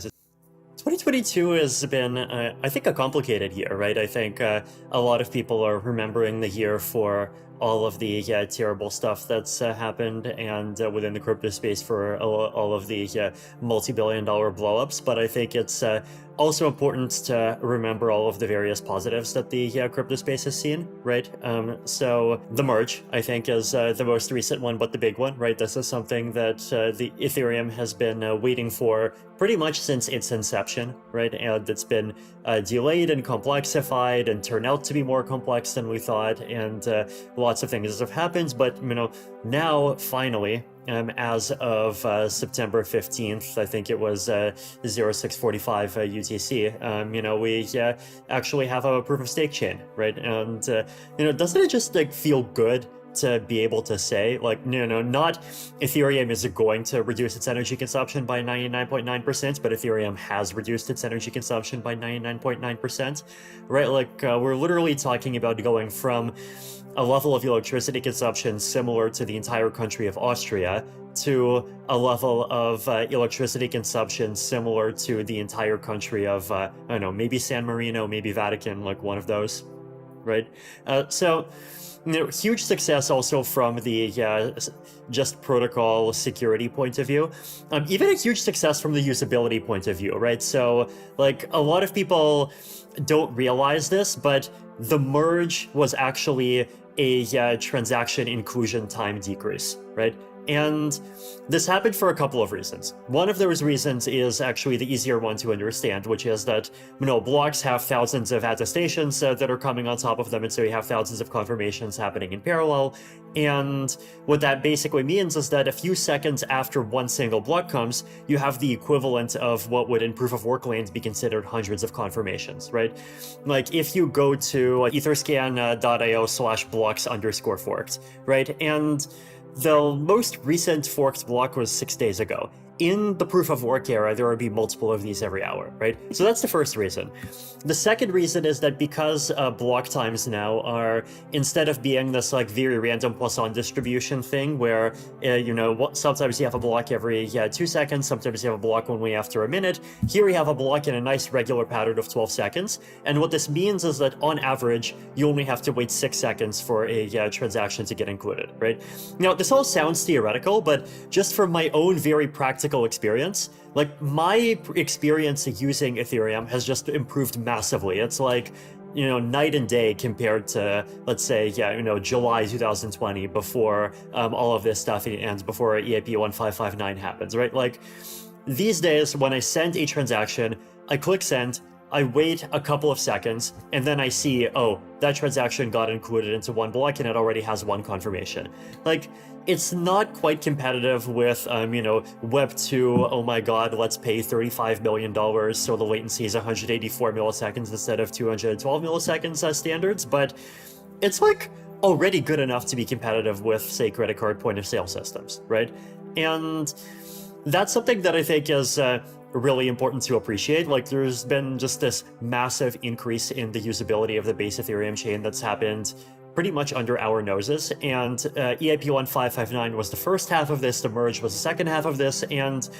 2022 has been, I think, a complicated year, right? I think a lot of people are remembering the year for all of the terrible stuff that's happened, and within the crypto space for all of the multi-billion-dollar blowups. But I think it's also important to remember all of the various positives that the crypto space has seen, right? So the merge, I think, is the most recent one, but the big one, right? This is something that the Ethereum has been waiting for pretty much since its inception, right? And it's been delayed and complexified and turned out to be more complex than we thought, and lots of things have happened. But now finally, as of September 15th, I think it was 0645 UTC, we actually have a proof of stake chain, right? And doesn't it just feel good to be able to say, not Ethereum is going to reduce its energy consumption by 99.9%, but Ethereum has reduced its energy consumption by 99.9%, right? We're literally talking about going from a level of electricity consumption similar to the entire country of Austria to a level of electricity consumption similar to the entire country of, I don't know, maybe San Marino, maybe Vatican, one of those, right? So huge success also from the just protocol security point of view. Even a huge success from the usability point of view, right? So, a lot of people don't realize this, but the merge was actually a transaction inclusion time decrease, right? And this happened for a couple of reasons. One of those reasons is actually the easier one to understand, which is that, blocks have thousands of attestations that are coming on top of them, and so you have thousands of confirmations happening in parallel. And what that basically means is that a few seconds after one single block comes, you have the equivalent of what would in proof-of-work lanes be considered hundreds of confirmations, right? If you go to etherscan.io/blocks_forked, right? And the most recent forked block was 6 days ago. In the proof-of-work era, there would be multiple of these every hour, right? So that's the first reason. The second reason is that because block times now are, instead of being this very random Poisson distribution thing where, sometimes you have a block every 2 seconds, sometimes you have a block only after a minute, here we have a block in a nice regular pattern of 12 seconds. And what this means is that on average, you only have to wait 6 seconds for a transaction to get included, right? Now, this all sounds theoretical, but just from my own very practical experience, my experience using Ethereum has just improved massively. It's night and day compared to, let's say, July 2020, before all of this stuff and before EIP 1559 happens, right? These days, when I send a transaction, I click send, I wait a couple of seconds, and then I see, oh, that transaction got included into one block and it already has one confirmation. It's not quite competitive with, Web 2, oh my god, let's pay $35 million so the latency is 184 milliseconds instead of 212 milliseconds standards, but it's already good enough to be competitive with, say, credit card point of sale systems, right? And that's something that I think is really important to appreciate. There's been just this massive increase in the usability of the base Ethereum chain that's happened pretty much under our noses, and EIP 1559 was the first half of this, the merge was the second half of this, and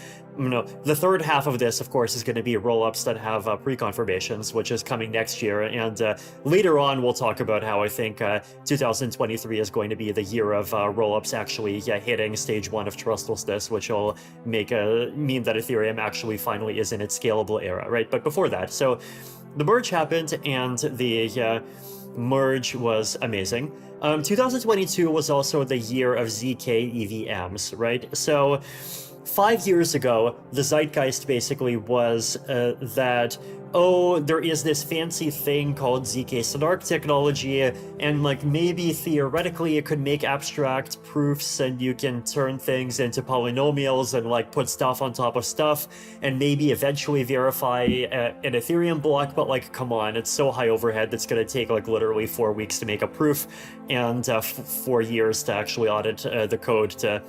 the third half of this, of course, is going to be rollups that have pre-confirmations, which is coming next year. And later on, we'll talk about how I think 2023 is going to be the year of rollups actually hitting stage 1 of trustlessness, which will mean that Ethereum actually finally is in its scalable era, right? But before that, so the merge happened, and the merge was amazing. 2022 was also the year of ZK EVMs, right? So 5 years ago, the zeitgeist basically was that, oh, there is this fancy thing called ZK Snark technology, and maybe theoretically it could make abstract proofs and you can turn things into polynomials and put stuff on top of stuff and maybe eventually verify an Ethereum block, but come on, it's so high overhead that's going to take literally 4 weeks to make a proof and 4 years to actually audit the code to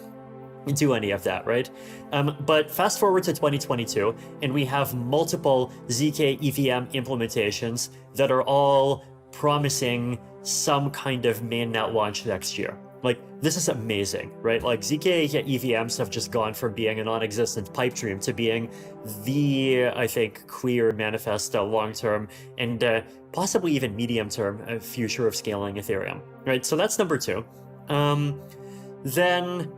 do any of that, right? But fast forward to 2022, and we have multiple ZK EVM implementations that are all promising some kind of mainnet launch next year. like, this is amazing, right? Like, ZK EVMs have just gone from being a non-existent pipe dream to being the, I think, clear manifest long-term and possibly even medium-term future of scaling Ethereum, right? So that's number two. Then,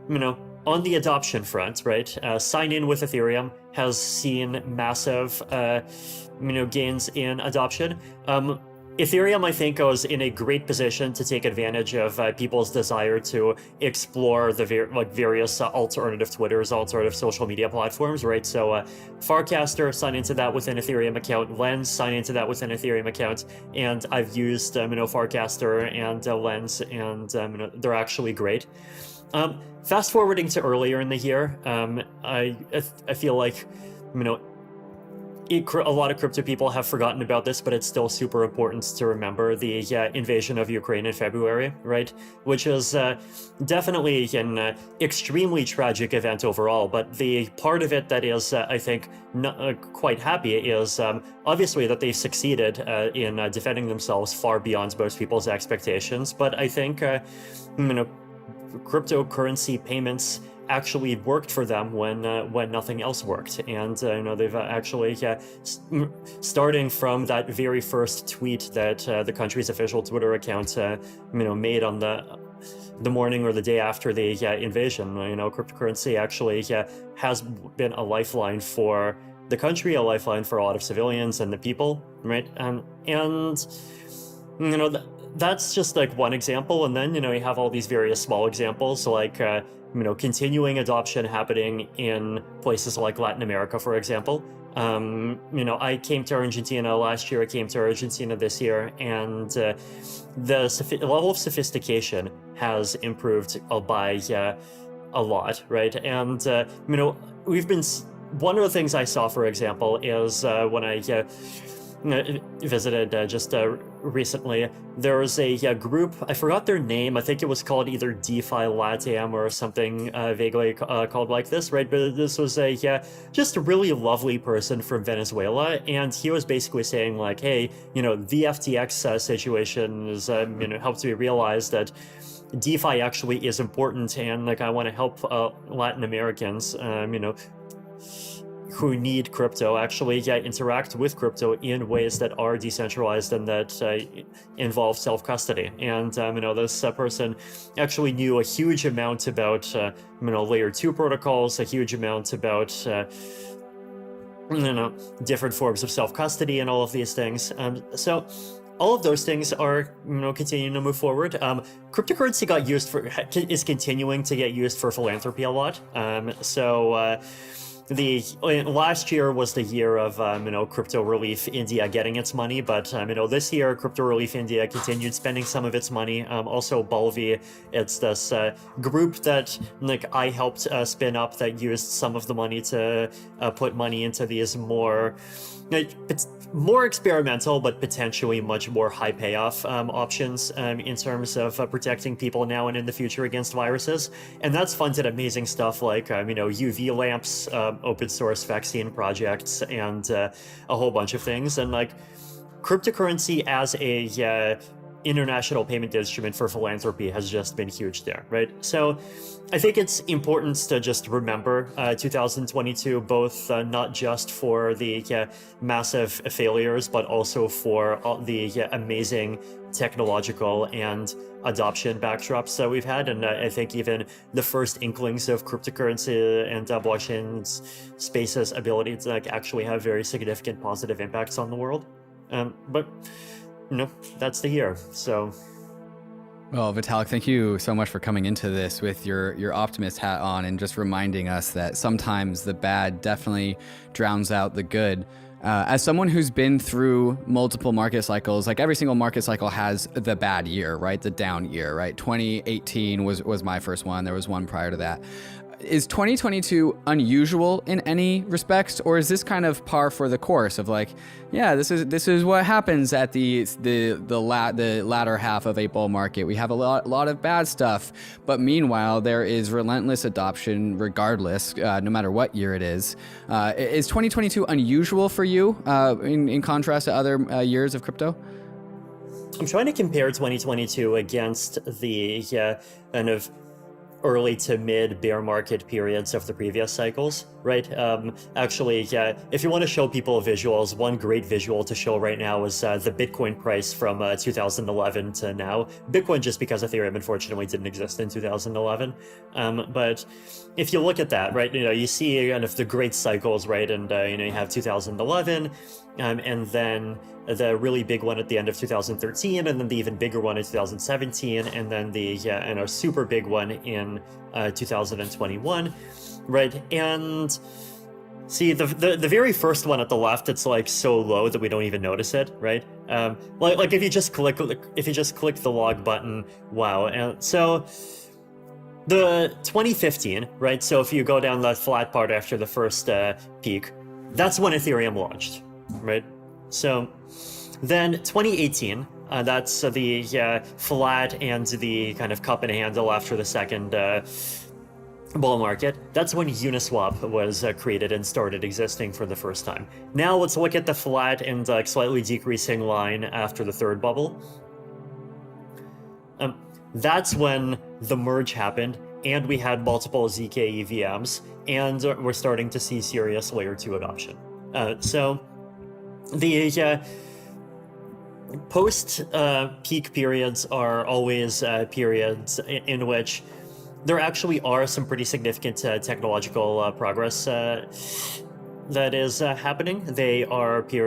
on the adoption front, right, sign in with Ethereum has seen massive, gains in adoption. Ethereum, I think, was in a great position to take advantage of people's desire to explore the various alternative Twitters, alternative social media platforms, right? So Farcaster, sign into that with an Ethereum account. Lens, sign into that with an Ethereum account. And I've used, Farcaster and Lens, and they're actually great. Fast forwarding to earlier in the year, I feel like, a lot of crypto people have forgotten about this, but it's still super important to remember the invasion of Ukraine in February, right? Which is definitely an extremely tragic event overall, but the part of it that is, I think, quite happy is obviously that they succeeded in defending themselves far beyond most people's expectations, but I think, cryptocurrency payments actually worked for them when nothing else worked, and they've actually starting from that very first tweet that the country's official Twitter account made on the morning or the day after the invasion. Cryptocurrency actually has been a lifeline for the country, a lifeline for a lot of civilians and the people, right? That's just like one example, and then you have all these various small examples, like continuing adoption happening in places like Latin America, for example. I came to Argentina last year, I came to Argentina this year, and the level of sophistication has improved by a lot, right? And one of the things I saw, for example, is when I visited just recently, there was a group, I forgot their name, I think it was called either DeFi Latam or something vaguely called like this, right? But this was just a really lovely person from Venezuela, and he was basically saying like, hey, the FTX situation is, helped me realize that DeFi actually is important, and like I want to help Latin Americans, who need crypto actually interact with crypto in ways that are decentralized and that involve self-custody. And this person actually knew a huge amount about layer 2 protocols, a huge amount about different forms of self-custody and all of these things. So all of those things are continuing to move forward. Cryptocurrency is continuing to get used for philanthropy a lot. Last year was the year of Crypto Relief India getting its money, but this year Crypto Relief India continued spending some of its money. Also Bulvi, it's this group that I helped spin up that used some of the money to put money into these more experimental but potentially much more high payoff options in terms of protecting people now and in the future against viruses. And that's funded amazing stuff like UV lamps, open source vaccine projects, and a whole bunch of things. And like cryptocurrency as a international payment instrument for philanthropy has just been huge there, right? So I think it's important to just remember 2022, both not just for the massive failures, but also for all the amazing technological and adoption backdrops that we've had. And I think even the first inklings of cryptocurrency and blockchain space's ability to actually have very significant positive impacts on the world. But that's the year. So, well, Vitalik, thank you so much for coming into this with your optimist hat on and just reminding us that sometimes the bad definitely drowns out the good. As someone who's been through multiple market cycles, like every single market cycle has the bad year, right? The down year, right? 2018 was my first one. There was one prior to that. Is 2022 unusual in any respects, or is this kind of par for the course of like, yeah, this is what happens at the latter half of a bull market? We have a lot of bad stuff, but meanwhile there is relentless adoption regardless, no matter what year it is. Is 2022 unusual for you in contrast to other years of crypto? I'm trying to compare 2022 against the kind of early to mid bear market periods of the previous cycles, right? Actually, if you want to show people visuals, one great visual to show right now is the Bitcoin price from 2011 to now. Bitcoin, just because Ethereum unfortunately didn't exist in 2011. But if you look at that, right, you see kind of the great cycles, right? And you have 2011, and then the really big one at the end of 2013, and then the even bigger one in 2017, and then the super big one in 2021, right? And see, the very first one at the left, it's like so low that we don't even notice it, right? Like if you just click the log button, wow. And so the 2015, right? So if you go down that flat part after the first peak, that's when Ethereum launched, right? So then 2018, that's the flat and the kind of cup and handle after the second bull market. That's when Uniswap was created and started existing for the first time. Now let's look at the flat and slightly decreasing line after the third bubble. That's when the merge happened, and we had multiple ZK EVMs, and we're starting to see serious layer 2 adoption. So the post-peak periods are always periods in which there actually are some pretty significant technological progress that is happening. They are periods